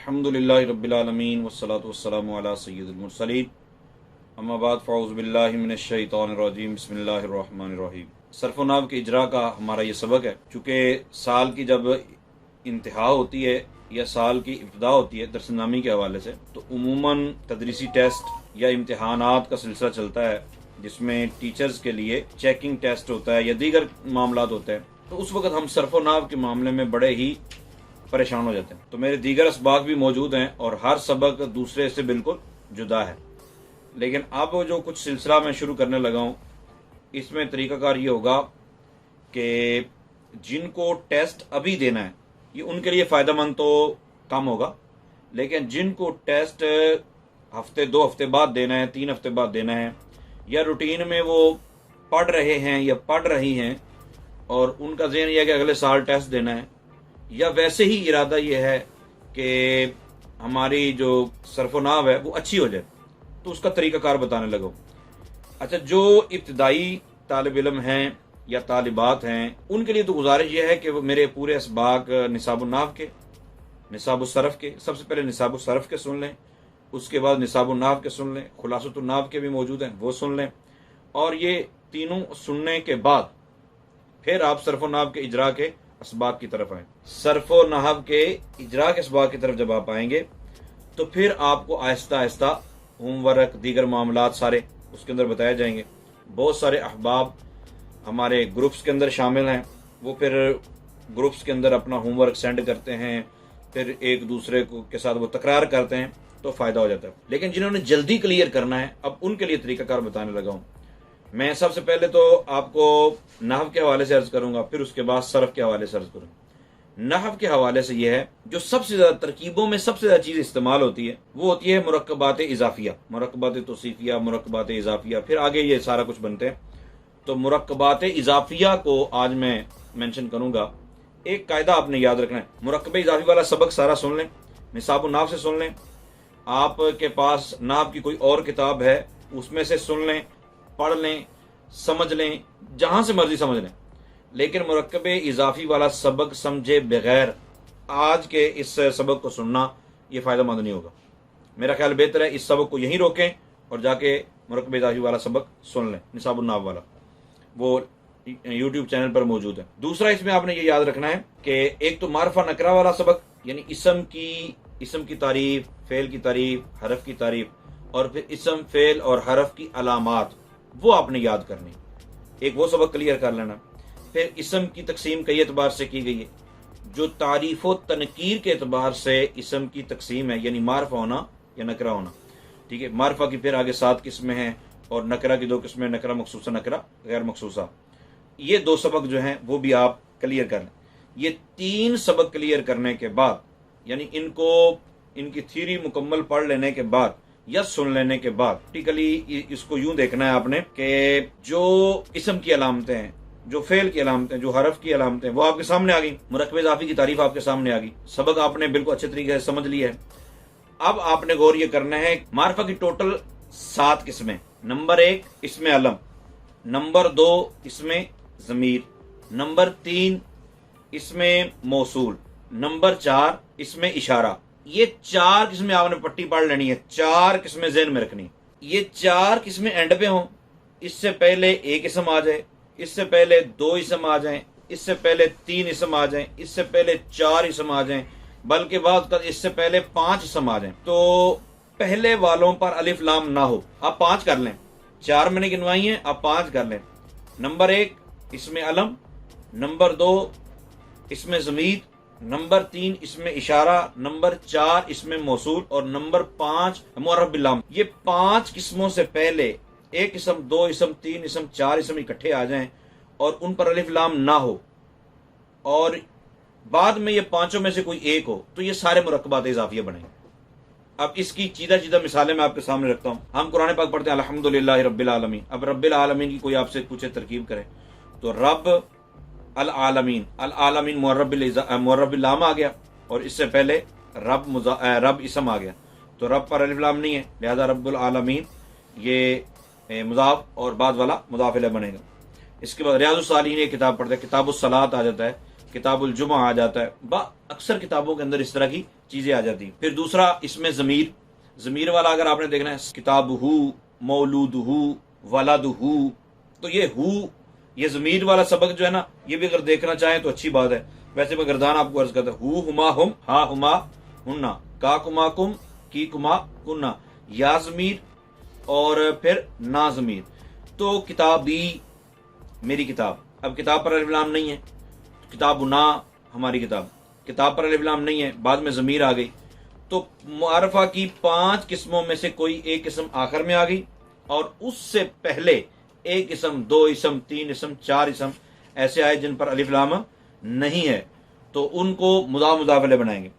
अल्हम्दुलिल्लाहि रब्बिल आलमीन वस्सलातु वस्सलामु अला सय्यिदिल मुरसलीन अम्मा बाद फ़अऊज़ु बिल्लाहि मिनश शैतानिर रजीम बिस्मिल्लाहिर रहमानिर रहीम। सर्फ़ व नाहव की इजरा का हमारा ये सबक है। चूँकि साल की जब इंतहा होती है या साल की इब्तिदा होती है दरसनामी के हवाले से, तो उमूमन तदरीसी टेस्ट या इम्तिहानात का सिलसिला चलता है, जिसमें टीचर्स के लिए चेकिंग टेस्ट होता है या दीगर मामलात होते हैं। तो उस वक्त हम सर्फ़ व नाहव के मामले में बड़े ही परेशान हो जाते हैं। तो मेरे दीगर असबाक भी मौजूद हैं और हर सबक दूसरे से बिल्कुल जुदा है। लेकिन अब जो कुछ सिलसिला मैं शुरू करने लगा हूँ, इसमें तरीक़ाकार ये होगा कि जिनको टेस्ट अभी देना है ये उनके लिए फ़ायदेमंद तो कम होगा, लेकिन जिनको टेस्ट हफ्ते 2 हफ्ते बाद देना है, 3 हफ्ते बाद देना है, या रूटीन में वो पढ़ रहे हैं या पढ़ रही हैं और उनका ज़हन यह है कि अगले साल टेस्ट देना है, या वैसे ही इरादा ये है कि हमारी जो सर्फ़ व नाहव है वो अच्छी हो जाए, तो उसका तरीक़ाकार बताने लगा। अच्छा, जो इब्तिदाई तालिब इल्म हैं या तालिबात हैं, उनके लिए तो गुजारिश ये है कि वो मेरे पूरे असबाक निसाब नाहव के, निसाब सरफ़ के, सबसे पहले निसाब सरफ़ के सुन लें, उसके बाद निसाब नाहव के सुन लें, खुलासत नाहव के भी मौजूद हैं वो सुन लें, और ये तीनों सुनने के बाद फिर आप सर्फ़ व नाहव के इजरा के असबाक की तरफ आएँ। सर्फ़ व नाहव के इजरा के असबाक की तरफ जब आप आएंगे तो फिर आपको आहिस्ता आहिस्ता होमवर्क, दीगर मामलात सारे उसके अंदर बताए जाएंगे। बहुत सारे अहबाब हमारे ग्रुप्स के अंदर शामिल हैं, वो फिर ग्रुप्स के अंदर अपना होमवर्क सेंड करते हैं, फिर एक दूसरे को के साथ वो तकरार करते हैं, तो फ़ायदा हो जाता है। लेकिन जिन्होंने जल्दी क्लियर करना है, अब उनके लिए तरीक़ाकार बताने लगा हूँ। मैं सबसे पहले तो आपको नाहव के हवाले से अर्ज करूंगा, फिर उसके बाद सरफ के हवाले से अर्ज करूंगा। नाहव के हवाले से यह है, जो सबसे ज़्यादा तरकीबों में सबसे ज़्यादा चीज़ इस्तेमाल होती है वो होती है मुरक्कबात इजाफिया, मुरक्कबात तौसीफिया, मुरक्कबात इजाफिया, फिर आगे ये सारा कुछ बनते हैं। तो मुरक्कबात इजाफिया को आज मैं मेंशन करूंगा। एक कायदा आपने याद रखना है, मुरक्कब इजाफी वाला सबक सारा सुन लें, निसाब नाहव से सुन लें, आपके पास नाहव की कोई और किताब है उसमें से सुन लें, पढ़ लें, समझ लें, जहां से मर्जी समझ लें, लेकिन मुरक्कब इजाफी वाला सबक समझे बगैर आज के इस सबक को सुनना ये फ़ायदेमंद नहीं होगा। मेरा ख्याल बेहतर है इस सबक को यहीं रोकें और जाके मुरक्कब इजाफी वाला सबक सुन लें, निसाब नाहव वाला, वो यूट्यूब चैनल पर मौजूद है। दूसरा इसमें आपने ये याद रखना है कि एक तो मारफा नकरा वाला सबक, यानी इसम की तारीफ, फेल की तारीफ, हरफ की तारीफ, और फिर इसम, फेल और हरफ की अलामात, वो आपने याद करनी। एक वो सबक क्लियर कर लेना। फिर इसम की तकसीम कई एतबार से की गई है, जो तारीफ व तनकीर के एतबार से इसम की तकसीम है, यानी मारफा होना या नकरा होना। ठीक है, मारफा की फिर आगे 7 किस्में हैं और नकरा की 2 किस्में, नकरा मखसूसा, नकरा गैर मखसूसा। ये 2 सबक जो हैं वो भी आप क्लियर कर लें। ये 3 सबक क्लियर करने के बाद, यानी इनकी थ्योरी मुकम्मल पढ़ लेने के बाद या सुन लेने के बाद, प्रैक्टिकली इसको यूं देखना है आपने कि जो इसम की अलामतें हैं, जो फेल की अलामतें, जो हरफ की अलामतें, वो आपके सामने आ गई, मुरक्कब इजाफी की तारीफ आपके सामने आ गई, सबक आपने बिल्कुल अच्छे तरीके से समझ लिया है। अब आपने गौर ये करना है, मारफा की टोटल 7 किस्में। नंबर 1 इसमें अलम, नंबर 2 इसमें ज़मीर, नंबर 3 इसमें मौसूल, नंबर 4 इसमें इशारा। ये 4 किस्में आपने पट्टी पढ़ लेनी है, 4 किस्में ज़हन में रखनी। ये 4 किस्में एंड पे हों, इससे पहले 1 इसम आ जाए, इससे पहले 2 इसम आ जाएं, इससे पहले 3 इसम आ जाएं, इससे पहले 4 इसम आ जाएं, बल्कि बात इससे पहले 5 इसम आ जाएं, तो पहले वालों पर अलिफ लाम ना हो। आप 5 कर लें, 4 मैंने गिनवाई हैं, आप 5 कर लें। नंबर 1 इसमें अलम, नंबर 2 इसमें ज़मीर, नंबर 3 इसमें इशारा, नंबर 4 इसमें मौसूल, और नंबर 5 मुअर्रफ बिल लाम। ये 5 किस्मों से पहले 1 इसम, 2 इसम, 3 इसम, 4 इसम इकट्ठे आ जाएं और उन पर अलिफ लाम ना हो, और बाद में ये 5 में से कोई एक हो, तो ये सारे मुरक्कबात इजाफिया बनेंगे। अब इसकी चीदा मिसालें मैं आपके सामने रखता हूँ। हम कुरान पाक पढ़ते हैं अल्हम्दुलिल्लाहि रब्बिल आलमीन। अब रब्बिल आलमीन की कोई आपसे पूछे तरकीब करे, तो रब अल आलमीन, अल आलमीन मुअर्रब बिल लाम आ गया, और इससे पहले रब इसम आ गया, तो रब पर अलिफ लाम नहीं है, लिहाजा रब्बुल आलमीन ये मुजाफ और बाद वाला मुजाफ इलैह बनेगा। इसके बाद रियाजुस सालिहीन एक किताब पढ़ते हैं, किताबुस सलात आ जाता है, किताबुल जुमा आ जाता है, अक्सर किताबों के अंदर इस तरह की चीजें आ जाती हैं। फिर दूसरा इसमें ज़मीर वाला अगर आपने देखना है, किताबहू, मौलूदहू, वलदहू, तो ये ज़मीर वाला सबक जो है ना, ये भी अगर देखना चाहें तो अच्छी बात है। वैसे मैं गर्दान आपको अर्ज करता हूँ, हुमा हुम, हा हुमा हुन्ना, का कुमा कुम, की कुमा कुन्ना, या ज़मीर और फिर ना ज़मीर। तो किताबी, मेरी किताब, अब किताब पर अलिफ लाम नहीं है, किताब ना हमारी किताब पर अलिफ लाम नहीं है, बाद में ज़मीर आ गई, तो मुआरफा की 5 किस्मों में से कोई एक किस्म आखिर में आ गई, और उससे पहले एक इसम, 2 इसम, 3 इसम, 4 इसम ऐसे आए जिन पर अलिफ लाम नहीं है, तो उनको मुदाफ मुदाफ अलैह बनाएंगे।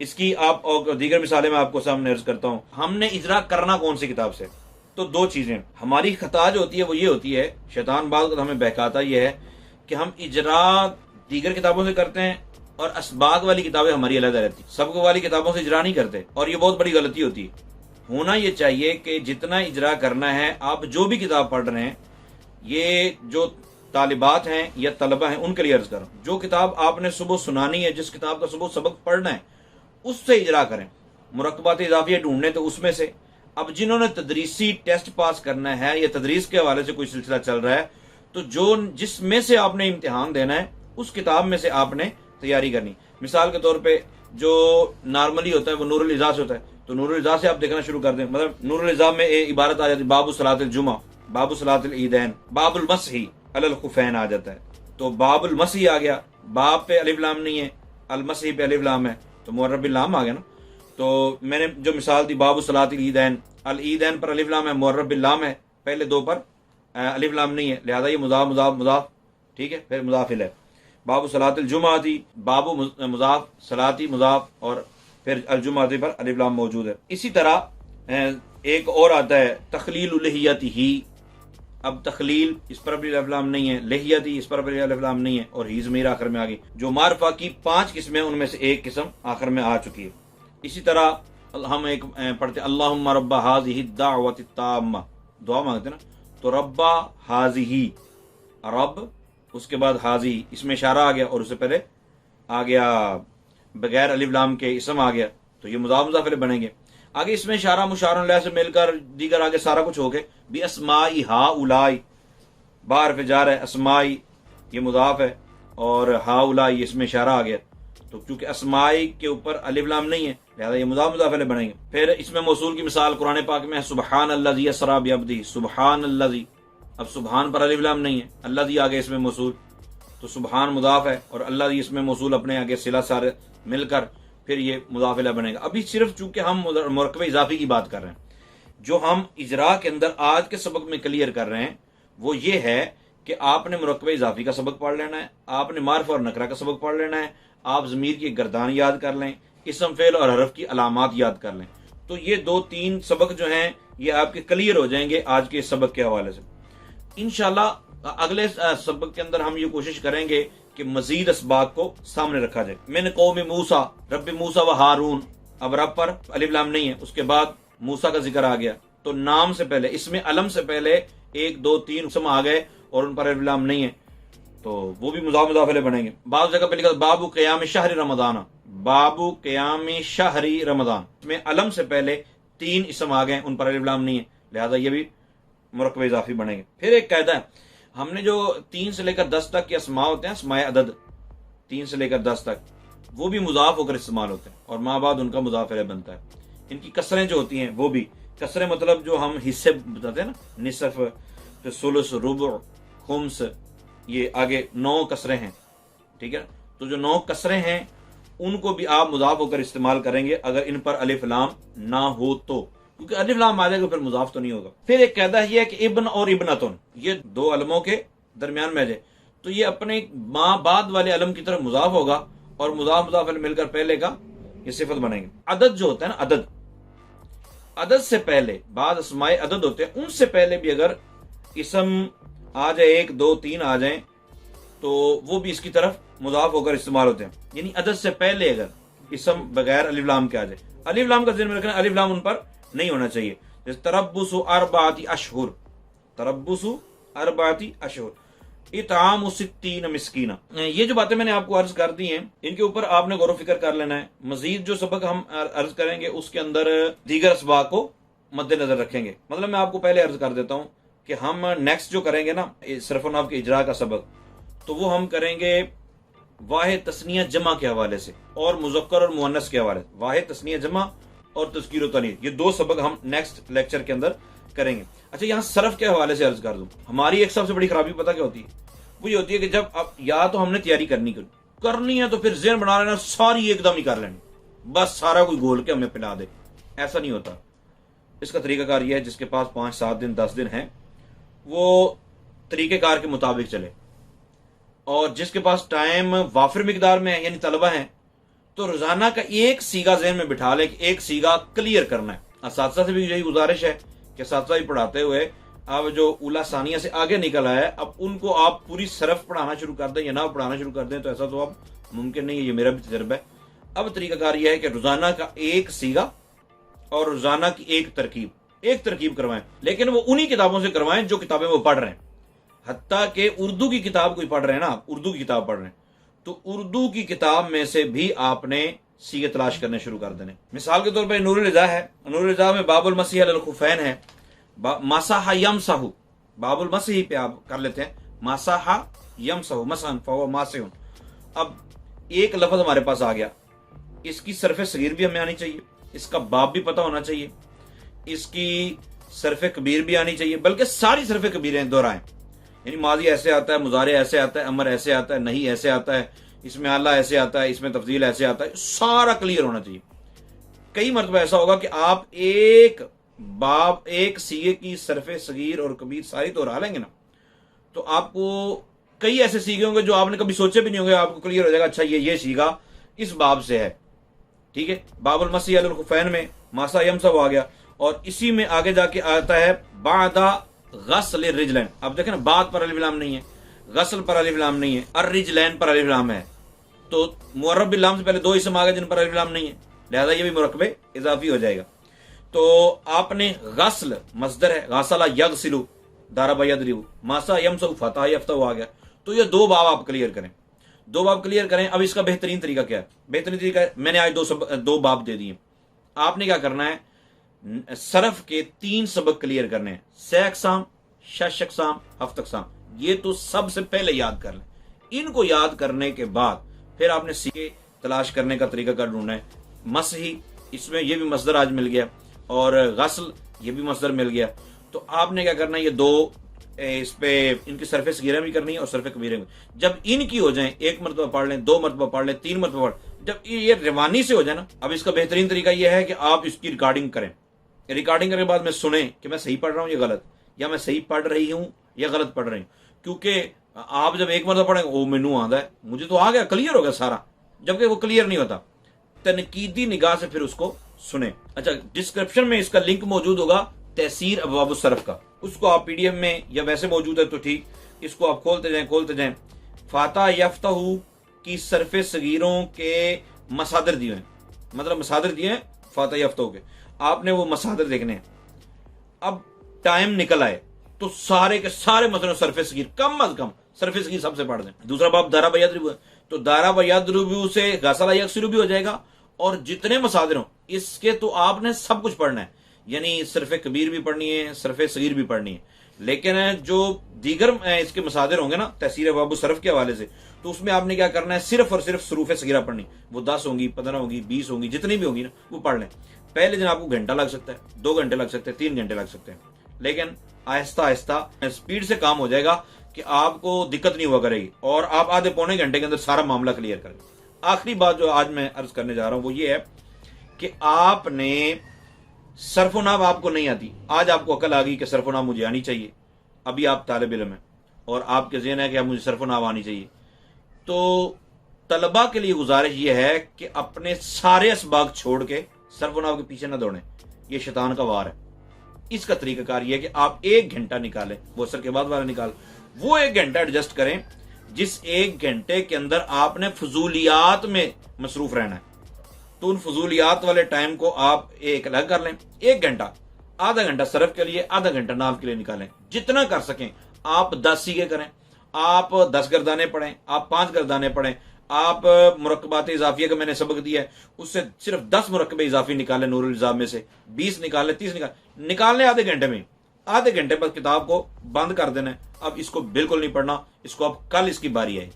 इसकी आप और दीगर मिसालें मैं आपको सामने अर्ज करता हूं। हमने इजरा करना कौन सी किताब से, तो 2 चीजें। हमारी खता जो होती है वो ये होती है, शैतान बात को हमें बहकाता ये है कि हम इजरा दीगर किताबों से करते हैं और असबाग वाली किताबें हमारी अलग रहती, सबक वाली किताबों से इजरा नहीं करते, और ये बहुत बड़ी गलती होती है। होना ये चाहिए कि जितना इजरा करना है, आप जो भी किताब पढ़ रहे हैं, ये जो तालिबात हैं या तलबा हैं उनके लिए अर्ज करो, जो किताब आपने सुबह सुनानी है, जिस किताब का सुबह सबक पढ़ना है, उससे इजरा करें। मुरक्कबात इजाफिया ढूंढने तो उसमें से। अब जिन्होंने तदरीसी टेस्ट पास करना है या तदरीस के हवाले से कोई सिलसिला चल रहा है, तो जो जिसमें से आपने इम्तिहान देना है उस किताब में से आपने तैयारी करनी। मिसाल के तौर पे जो नॉर्मली होता है वो नूरुल इज़ा से होता है, तो नूरुल इज़ा से आप देखना शुरू कर दें। मतलब नूरुल इज़ा में इबारत आ जाती है बाबु सलातिल जुमा, बाबु सलातिल ईदैन, बाबुल मसही अलल खुफैन आ जाता है, तो बाबुल मसही आ गया, बाब पे अलिफ लाम नहीं है, अल मसही पे अलिफ लाम है, तो मुअर्रब बिल लाम आ गया ना। तो मैंने जो मिसाल दी, बाबु सलातिल ईदैन, अल ईदैन पर अलिफ लाम है, मुअर्रब बिल लाम है, पहले 2 पर अलिफ लाम नहीं है, लिहाजा ये मुजाफ मुजाफ मुजाफ, ठीक है, फिर मुजाफिल है। बाबू सलातिल जुमा थी, बाबू मुजाफ, सलाती मुजाफ, और फिर अल जुमाती पर अलिफ लाम मौजूद है। इसी तरह एक और आता है तखलील लहियतिही। अब तखलील, इस पर भी अलिफ लाम नहीं है, लहियती, इस पर भी अलिफ लाम नहीं है, और ही ज़मीर आखिर में आ गई। जो मारफा की 5 किस्में, उनमें से एक किस्म आखिर में आ चुकी है। इसी तरह हम एक पढ़ते अल्लाहुम्मा रब्बा हाज़िही दाअवति ताम्मा, दुआ मांगते ना, तो रब्बा हाज़िही, रब, उसके बाद हाजी, इसमें इशारा आ गया, और उससे पहले आ गया बगैर अलिफ लाम के इसम आ गया, तो ये मुजाफ मुजाफ अलैह बनेंगे। आगे इसमें इशारा मुशारन लह से मिलकर दीगर आगे सारा कुछ हो गए। बी अस्माई हा उलाई, बाहर पे जा रहा है, अस्माई ये मुजाफ है, और हा उलाई इसमें इशारा आ गया, तो क्योंकि अस्माई के ऊपर अलिफ लाम नहीं है, लिहाजा ये मुजाफ मुजाफ अलैह बनेंगे। फिर इसमें मौसूल की मिसाल कुरान पाक में है, सुबहान अल्लज़ी यसरा बिअब्दी, सुबहान अल्लज़ी, अब सुबहान पर अलिफ लाम नहीं है, अल्लाह दी आगे इसमें मौसूल, तो सुबहान मुदाफ है, और अल्लाह दी इसमें मौसूल अपने आगे सिला सारे मिलकर फिर ये मुदाफ इलैह बनेगा। अभी सिर्फ चूंकि हम मुरक्कब इजाफी की बात कर रहे हैं, जो हम इजरा के अंदर आज के सबक में क्लियर कर रहे हैं वो ये है कि आपने मुरक्कब इजाफी का सबक पढ़ लेना है, आपने मार्फ और नकरा का सबक पढ़ लेना है, आप ज़मीर की गर्दान याद कर लें, इसम फेल और हरफ की अलामात याद कर लें, तो ये 2-3 सबक जो हैं ये आपके क्लियर हो जाएंगे आज के इस सबक के हवाले से। इंशाल्लाह अगले सबक के अंदर हम ये कोशिश करेंगे कि मजीद असबाग को सामने रखा जाए। मैंने कौम मूसा, रब मूसा व हारून, अब रब पर अलिफ लाम नहीं है, उसके बाद मूसा का जिक्र आ गया, तो नाम से पहले, इसमें अलम से पहले 1 2 3 इसम आ गए और उन पर अलिफ लाम नहीं है, तो वो भी मुजाफ मुजाफ अलैह बनेंगे। बाद जगह पे लिखा बाबू क़याम शहर रमदान, बाबू क़याम शहरी रमदान, इसमें अलम से पहले 3 इसम आ गए, उन पर अलिफ लाम नहीं है, लिहाजा ये भी मुरक्कब इजाफी बनेंगे। फिर एक कायदा है, हमने जो 3 से लेकर 10 तक के अस्मा होते हैं, अस्माए अदद 3 से लेकर 10 तक, वो भी मुजाफ होकर इस्तेमाल होते हैं और माँ बाद उनका मुजाफ अलैह बनता है। इनकी कसरें जो होती हैं वो भी, कसरें मतलब जो हम हिस्से बताते हैं ना, निसफ, फिर सुलुस, रुबु, खुम्स, ये आगे 9 कसरें हैं, ठीक है। तो जो 9 कसरें हैं उनको भी आप मुजाफ होकर इस्तेमाल करेंगे अगर इन पर अलिफ लाम ना हो तो, क्योंकि अलिफ लाम आ जाएगा फिर मुजाफ तो नहीं होगा। फिर एक कहता है कि इब्न और इब्नतुन, ये 2 अलमों के दरमियान में आ जाए, तो ये अपने माँ बाद वाले अलम की तरफ मुजाफ होगा और मुजाफ मुजाफ मिलकर पहले का ये सिफत बनेंगे। अदद जो होता है ना, अदद, अदद से पहले बाद अस्माए अदद होते हैं, उनसे पहले भी अगर इसम आ जाए 1 2 3 आ जाए तो वो भी इसकी तरफ मुजाफ होकर इस्तेमाल होते हैं। यानी अदद से पहले अगर इसम बगैर अलिफ लाम के आ जाए, अलिफ लाम का ज़हन में रखना, अलिफ लाम उन पर नहीं होना चाहिए। जैसे तरब्बुसु अरबाती अशहुर, तरब्बुसु अरबाती अशहुर, इताम सित्तीन मिस्कीना। ये जो बातें मैंने आपको अर्ज कर दी हैं, इनके ऊपर आपने गौर फिक्र कर लेना है। मजीद जो सबक हम अर्ज करेंगे उसके अंदर दीगर असबाब को मद्देनजर रखेंगे। मतलब मैं आपको पहले अर्ज कर देता हूं कि हम नेक्स्ट जो करेंगे ना सर्फ नाव के इजरा का सबक, तो वो हम करेंगे वाहिद तस्निया जमा के हवाले से और मुज़क्कर और मुअन्नस के हवाले से। वाहिद तस्निया जमा और तज़कीर और तनीर, ये दो सबक हम नेक्स्ट लेक्चर के अंदर करेंगे। अच्छा, यहाँ सरफ के हवाले से अर्ज कर दूं, हमारी एक सबसे बड़ी खराबी पता क्या होती है? वो ये होती है कि जब अब या तो हमने तैयारी करनी है तो फिर ज़हन बना लेना सारी एकदम ही कर लेनी, बस सारा कोई घोल के हमें पिला दे। ऐसा नहीं होता। इसका तरीकाकार यह है, जिसके पास 5, 7 दिन 10 दिन है वो तरीकेकार के मुताबिक चले, और जिसके पास टाइम वाफिर मिकदार में है यानी तलबा है, तो रोजाना का एक सीगा ज़हन में बिठा ले कि एक सीगा क्लियर करना है। असातिज़ा से भी यही गुजारिश है कि असातिज़ा भी पढ़ाते हुए अब जो उला सानिया से आगे निकल आया है, अब उनको आप पूरी सरफ पढ़ाना शुरू कर दें या ना पढ़ाना शुरू कर दें तो ऐसा तो अब मुमकिन नहीं है। ये मेरा भी तजर्बा है। अब तरीकाकार यह है कि रोजाना का एक सीगा और रोजाना की एक तरकीब करवाएं, लेकिन वो उन्हीं किताबों से करवाएं जो किताबें वो पढ़ रहे हैं। हत्ता के उर्दू की किताब कोई पढ़ रहे हैं ना, आप उर्दू की किताब पढ़ रहे हैं, तो उर्दू की किताब में से भी आपने सीगे तलाश करने शुरू कर देने। मिसाल के तौर पर नूरुल इज़ा है, नूरुल इज़ा में बाबुल मसीह अल खुफैन है, मासाहा यमसाहु, बाबुल मसीह पे आप कर लेते हैं मासाहा यमसाहु मसन फवो मासिहुन। अब एक लफ्ज हमारे पास आ गया, इसकी सरफे सगीर भी हमें आनी चाहिए, इसका बाब भी पता होना चाहिए, इसकी सरफे कबीर भी आनी चाहिए, बल्कि सारी सरफे कबीरें दोहराएं। यानी माजी ऐसे आता है, मुजारे ऐसे आता है, अमर ऐसे आता है, नहीं ऐसे आता है, इसमें अल्लाह ऐसे आता है, इसमें तफजील ऐसे आता है, सारा क्लियर होना चाहिए। कई मरतबा ऐसा होगा कि आप एक सीगे की सरफे सगीर और कबीर सारी दोहरा लेंगे ना, तो आपको कई ऐसे सीगे होंगे जो आपने कभी सोचे भी नहीं होंगे, आपको क्लियर हो जाएगा अच्छा ये सीगा इस बाब से है। ठीक है, बाबुल मसीह अल खुफैन में मासा यमसा आ गया, और इसी में आगे जाके आता है बादा गस्ल रिजलैन। अब देखें ना, बात पर अलिफ लाम नहीं है, गस्ल पर अलिफ लाम नहीं है, और रिजलैन पर अलिफ लाम है, तो मुअर्रब बिल लाम से पहले दो इसम आ गए जिन पर अलिफ लाम नहीं है, लिहाजा ये भी मुरक्कबे इजाफी हो जाएगा। तो आपने गस्ल मस्दर है, गसला यगसिलु दारबा यदरिबु, मासा यमसु फतह यफ्तहु आ गया, तो ये दो बाब आप क्लियर करें, दो बाब क्लियर करें। अब इसका बेहतरीन तरीका क्या है? बेहतरीन तरीका मैंने आज दो बाब दे दिए। आपने क्या करना है, सरफ के 3 सबक क्लियर करने हैं, सैकसाम, शशकसाम, हफ्तकसाम। ये तो सबसे पहले याद कर लें। इनको याद करने के बाद फिर आपने सीगे तलाश करने का तरीका कर ढूंढना है। मसही, इसमें ये भी मसदर आज मिल गया, और गस्ल ये भी मसदर मिल गया। तो आपने क्या करना है, ये दो इस पे इनकी सरफे सगीरा भी करनी है और सरफे कबीरे भी। जब इनकी हो जाए, 1 मरतबा पढ़ लें, 2 मरतबा पढ़ लें, 3 मरतबा पढ़, जब ये रिवानी से हो जाए ना, अब इसका बेहतरीन तरीका यह है कि आप इसकी रिकॉर्डिंग करें। रिकॉर्डिंग करने के बाद में सुने कि मैं सही पढ़ रहा हूं या गलत, या मैं सही पढ़ रही हूं या गलत पढ़ रही हूं। क्योंकि आप जब 1 मरतबा पढ़ेंगे, ओ मैनू आंदा है, मुझे तो आ गया, क्लियर हो गया सारा, जबकि वो क्लियर नहीं होता। तनकीदी निगाह से फिर उसको सुने। अच्छा, डिस्क्रिप्शन में इसका लिंक मौजूद होगा तहसीर अबवाबुस सरफ का, उसको आप पीडीएफ में या वैसे मौजूद है तो ठीक, इसको आप खोलते जाएं। फाता यफ्तहू की सरफे सगीरों के मसादर दिए हैं, मतलब मसादर दिए हैं फाता यफ्तहू के, आपने वो मसादर देखने हैं। अब टाइम निकल आए तो सारे के सारे मसलों सरफे सगीर कम अज कम सरफे सगीर सबसे पढ़ दें। दूसरा बाब दारा बयादरिबु है, तो दारा बयादरिबु से गसला यगसिलु भी हो जाएगा, और जितने मसादर हों इसके तो आपने सब कुछ पढ़ना है, यानी सरफे कबीर भी पढ़नी है, सरफे सगीर भी पढ़नी है। लेकिन जो दीगर इसके मसादर होंगे ना तहसीर बाबू सरफ के हवाले से, तो उसमें आपने क्या करना है, सिर्फ और सिर्फ सरूफे सगीरा पढ़नी। वो 10 होंगी, 15 होंगी, 20 होंगी, जितनी भी होंगी ना, वो पढ़ लें। पहले दिन आपको घंटा लग सकता है, 2 घंटे लग सकते हैं, 3 घंटे लग सकते हैं, लेकिन आहिस्ता आहिस्ता स्पीड से काम हो जाएगा कि आपको दिक्कत नहीं हुआ करेगी, और आप आधे पौने घंटे के अंदर सारा मामला क्लियर करें। आखिरी बात जो आज मैं अर्ज करने जा रहा हूं वो ये है कि आपने सरफोनाब आपको नहीं आती, आज आपको अकल आ गई कि सरफोनाब मुझे आनी चाहिए, अभी आप तालिब इल्म हैं और आपके ज़हन है कि अब मुझे सरफोनाब आनी चाहिए, तो तलबा के लिए गुजारिश ये है कि अपने सारे असबाग छोड़ के सरफोनाब के पीछे न दौड़ें, ये शैतान का वार है। इसका तरीकाकार ये है कि आप 1 घंटा निकालें, वो असर के बाद वाला निकाल, वो 1 घंटा एडजस्ट करें जिस 1 घंटे के अंदर आपने फजूलियात में मसरूफ रहना है। तो उन फजूलियात वाले टाइम को आप एक अलग कर लें, 1 घंटा, आधा घंटा सरफ के लिए, आधा घंटा नाव के लिए निकालें, जितना कर सकें। आप 10 सीगे करें, आप 10 गर्दाने पढ़ें, आप 5 गर्दाने पढ़ें, आप मुरक्कबात इजाफिया का मैंने सबक दिया है, उससे सिर्फ 10 मुरक्कबे इजाफी निकालें, नूरुल इल्जाम में से 20 निकाल लें, 30 निकालने आधे घंटे में, आधे घंटे पर किताब को बंद कर देना है। अब इसको बिल्कुल नहीं पढ़ना, इसको अब कल इसकी बारी आई,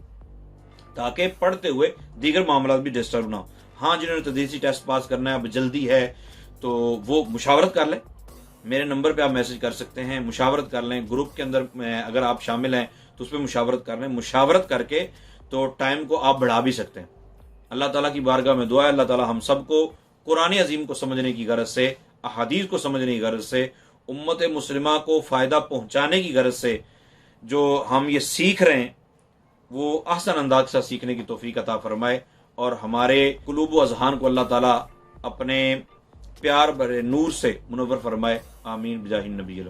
ताकि पढ़ते हुए दीगर मामला भी डिस्टर्ब ना हो। हाँ, जिन्होंने तदरीसी टेस्ट पास करना है, अब जल्दी है तो वो मुशावरत कर लें, मेरे नंबर पे आप मैसेज कर सकते हैं, मुशावरत कर लें। ग्रुप के अंदर अगर आप शामिल हैं तो उस पर मुशावरत कर लें, मुशावरत करके तो टाइम को आप बढ़ा भी सकते हैं। अल्लाह ताला की बारगाह में दुआ है, अल्लाह ताला हम सबको कुरान अजीम को समझने की गरज से, अहादीस को समझने की गरज से, उम्मत मुस्लिमा को फ़ायदा पहुँचाने की गरज से जो हम ये सीख रहे हैं वो ahsan अंदाज से सीखने की तौफीक अता फरमाए, और हमारे कुलूब व अज़हान को अल्लाह ताला अपने प्यार भरे नूर से मुनव्वर फरमाए। आमीन बिजाहिन नबी।